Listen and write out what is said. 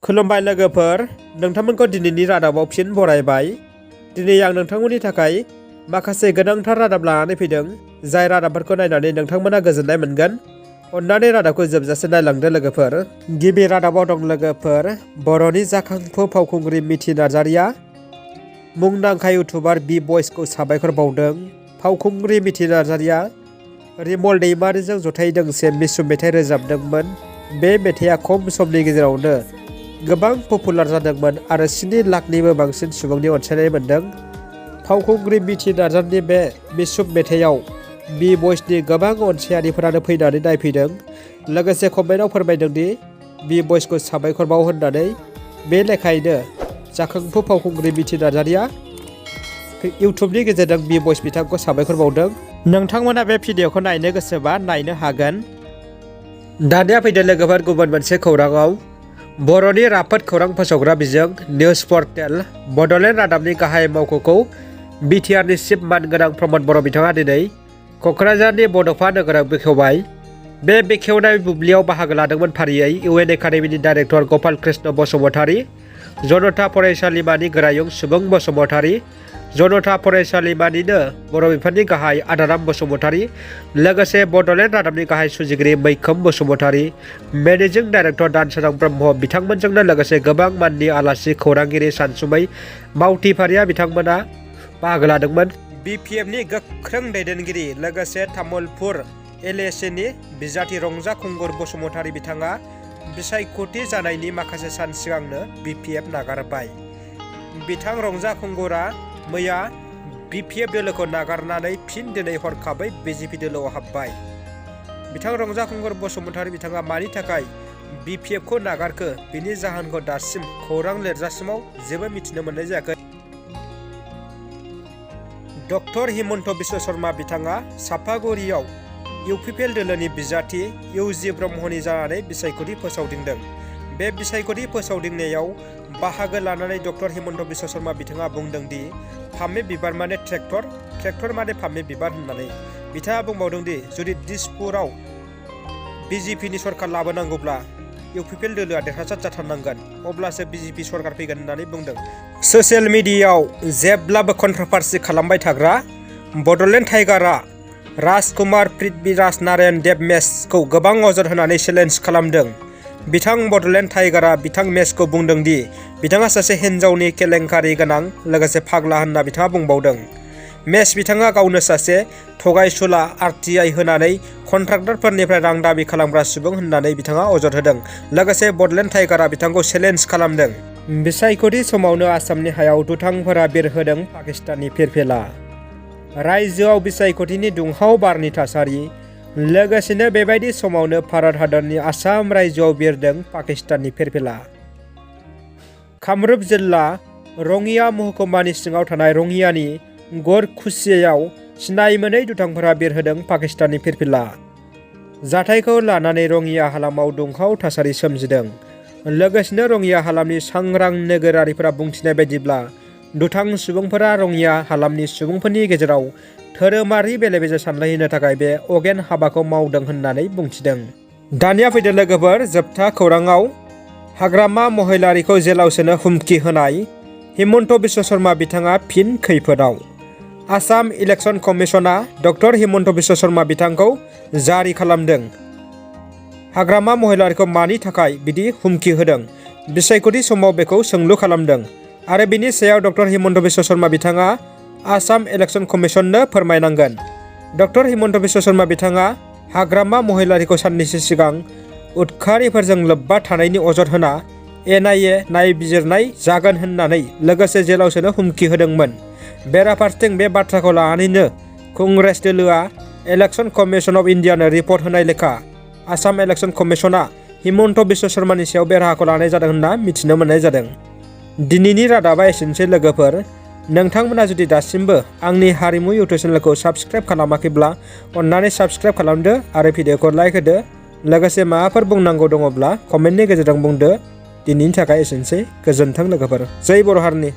खुलुमबाय लोगोफोर, नोंथांमोनखौ दिनैनि रादाबाव फिन बरायबाय। दिनै आं नोंथांमोननि थाखाय माखासे गोनांथार रादाब लानानै फैदों, जाय रादाबफोरखौ नायनानै नोंथांमोना गोजोननाय मोनगोन। अन्नानै रादाबखौ जोबजासे नायलांदो लोगोफोर। गिबि रादाबाव दं लोगोफोर, बर'नि जाखांफु फावखुंग्रि मिथि नार्जारिया मुंदांखा इउटुबार बि बयसखौ साबायखर बावदों। फावखुंग्रि मिथि नार्जारिया रिमल दैमारिजों जथायै दोंसे मिसु मेथाइ रोजाबदोंमोन। बे मेथाइया खम समनि गेजेरावनो गोबां पपुलार जादोंमोन आरो 7 लाखनिबो बांसिन सुबुंनि अनसायनाय मोन्दों। फावखुंग्रि मिथि नार्जारिनि बे मिसुब मेथाइयाव बि बयसनि गोबां अनसायारिफोरानो फैनानै नायफैदों, लोगोसे कमेन्टआव फोरमायदों दि बि बयसखौ साबायखर बाव होननानै। बे लेखायैनो जाखांफु फावखुंग्रि मिथि नार्जारिया इउटुबनि गेजेरजों बि बयस बिथांखौ साबायखर बावदों। नोंथांमोना बे भिडिअखौ नायनो गोसोबा नायनो हागोन। दानिया फैदो लोगोफोर गुबुन मोनसे खौराङाव। बर'नि राफोद खौरां फोसावग्रा बिजों निउज पर्टेल बड'लेण्ड रादाबनि गाहाय मावख'खौ बिटिआरनि चिफ मानगोनां प्रमद बर' बिथाङा दिनै क'क्राझारनि बड'फा नोगोराव बेखेवबाय। बे बेखेवनाय बुब्लियाव बाहागो लादोंमोन फारियै इउएन एकाडेमिनि डाइरेक्टर गपाल कृष्ण बसुमतारी, जनता फरायसालिमानि गोरायुं सुबुं बसुमतारी, जनता फरायसालिमानिनो बर' बिफाननि गाहाय आदाराम बसुमतारी, लोगोसे बड'लेण्ड रादाबनि गाहाय सुजुगिरि मैखोम बसुमतारी, मेनेजिं डाइरेक्टर दानसोरां ब्रह्म बिथांमोनजोंनो लोगोसे गोबां माननि आलासि खौरांगिरि सानसुमै मावथिफारिया बिथांमोना बाहागो लादोंमोन। बिपिएफनि गोख्रों दैदेनगिरि लोगोसे तामुलपुर एलएसिनि बिजाथि रंजा खुंगुर बसुमतारी बिथाङा बिसायख'थि जानायनि माखासे सान सिगांनो बिपिएफ नागारबाय। बिथां रंजा खुंगुरा मैया बिपिएफ दोलोखौ नागारनानै फिन दिनै हरखाबै बिजेपि दोलोआव हाबबाय। बिथां रंजा खुंगुर बसुमतारी बिथाङा मानि थाखाय बिपिएफखौ नागारखो बिनि जाहोनखौ दासिम खौरां लिरजासिमाव जेबो मिथिनो मोननाय जायाखै। डक्टर हिमन्त बिश्व शर्मा बिथाङा सापागुरियाव इउपिपिएल दोलोनि बिजाथि इउजि ब्रह्मनि जानानै बिसायख'थि फोसावदिंदों। बे बिसायख'थि फोसावदिंनायाव बाहागो लानानै डक्टर हिमन्त बिश्व शर्मा बिथाङा बुंदों दि फामे बिबार माने ट्रेक्टर माने फामे बिबार होननानै। बिथाङा बुंबावदों दि जुदि दिसपुराव बिजेपिनि सरकार लाबोनांगौब्ला इउपिपिएल दोलोआ देरहासार जाथारनांगोन, अब्लासो बिजेपि सरकार फैगोन होननानै बुंदों। ससियेल मिडियायाव जेब्लाबो कन्ट्रभार्सि खालामबाय थाग्रा बड'लेण्ड टाइगारआ राजकुमार पृथ्वीराज नारायण देब मेसखौ गोबां अजद होनानै चेलेन्ज खालामदों। बिथां बड'लेण्ड टाइगारआ बिथां मेसखौ बुंदों दि बिथाङा सासे हिन्जावनि केलेंकारि गोनां लोगोसे फाग्ला होनना बिथाङा बुंबावदों। मेस बिथाङा गावनो सासे थगायसुला आरटिआइ होनानै कन्ट्राक्टरफोरनिफ्राय रां दाबि खालामग्रा सुबुं होननानै बिथाङा अजद होदों। लोगोसे बड'लेण्ड टाइगारआ बिथांखौ चेलेन्ज खालामदों। बिसायख'थि समावनो आसामनि हायाव दुथांफोरा बिरहोदों पाकिस्ताननि फिरफिला। रायजोआव बिसायख'थिनि दुंहाव बारनि थासारि। लोगोसेनो बेबायदि समावनो भारत हादरनि आसाम रायजोआव बिरदों पाकिस्ताननि फिरफिला। कामरुप जिल्ला रङिया महकुमानि सिङाव थानाय रङियानि गरखुसियायाव सिनाय मोनै दुथांफोरा बिरहोदों पाकिस्ताननि फिरफिला। जाथायखौ लानानै रङिया हालामाव दुंहाव थासारि सोमजिदों। लोगोसेनो रङिया हालामनि सांग्रां नोगोरारिफोरा बुंथिनाय बायदिब्ला दुथां सुबुंफोरा रङिया हालामनि सुबुंफोरनि गेजेराव धोरोमारि बेले-बेजे सानलायहोनो थाखाय बे अगेन हाबाखौ मावदों होननानै बुंथिदों। दानिया फैदो लोगोफोर जोबथा खौराङाव। हाग्रामा महिलारिखौ जेलाव सोनो हुमखि होनाय हिमन्त बिश्व शर्मा बिथाङा फिन खैफोदाव। आसाम इलेक्सन कमिसना डक्टर हिमन्त बिश्व शर्मा बिथांखौ जारि खालामदों। हाग्रामा महिलारिखौ मानि थाखाय बिदि हुमखि होदों, बिसायख'थि समाव बेखौ सोंलु खालामदों आरो बिनि सायाव डक्टर हिमन्त बिश्व शर्मा बिथाङा आसाम इलेक्सन कमिसननो फोरमायनांगोन। डक्टर हिमन्त बिश्व शर्मा बिथाङा हाग्रामा महिलारिखौ साननैसो सिगां उदखारिफोरजों लोब्बा थानायनि अजद होना एनआइए नायबिजिरनाय जागोन होननानै लोगोसे जेलाव सोनो हुमखि होदोंमोन। बेराफारसेथिं बे बाथ्राखौ लानानैनो कंग्रेस दोलोआ इलेक्सन कमिसन अफ इन्डियानो रिपर्ट होनाय लेखा आसाम इलेक्सन कमिसना हिमन्त बिश्व शर्मानि सायाव बे राहाखौ लानाय जादों होनना मिथिनो मोननाय जादों। दिनैनि रादाबा एसेनोसै लोगोफोर। नोंथांमोना जुदि दासिमबो आंनि हारिमु इउटुब चेनेलखौ साबस्क्राइब खालामाखैब्ला अन्नानै साबस्क्राइब खालामदो आरो भिडिअखौ लाइक होदो। लोगोसे माबाफोर बुंनांगौ दङब्ला कमेन्टनि गेजेरजों बुंदो। दिनैनि थाखाय एसेनोसै। गोजोन्थों लोगोफोर। जै बर' हारिनि।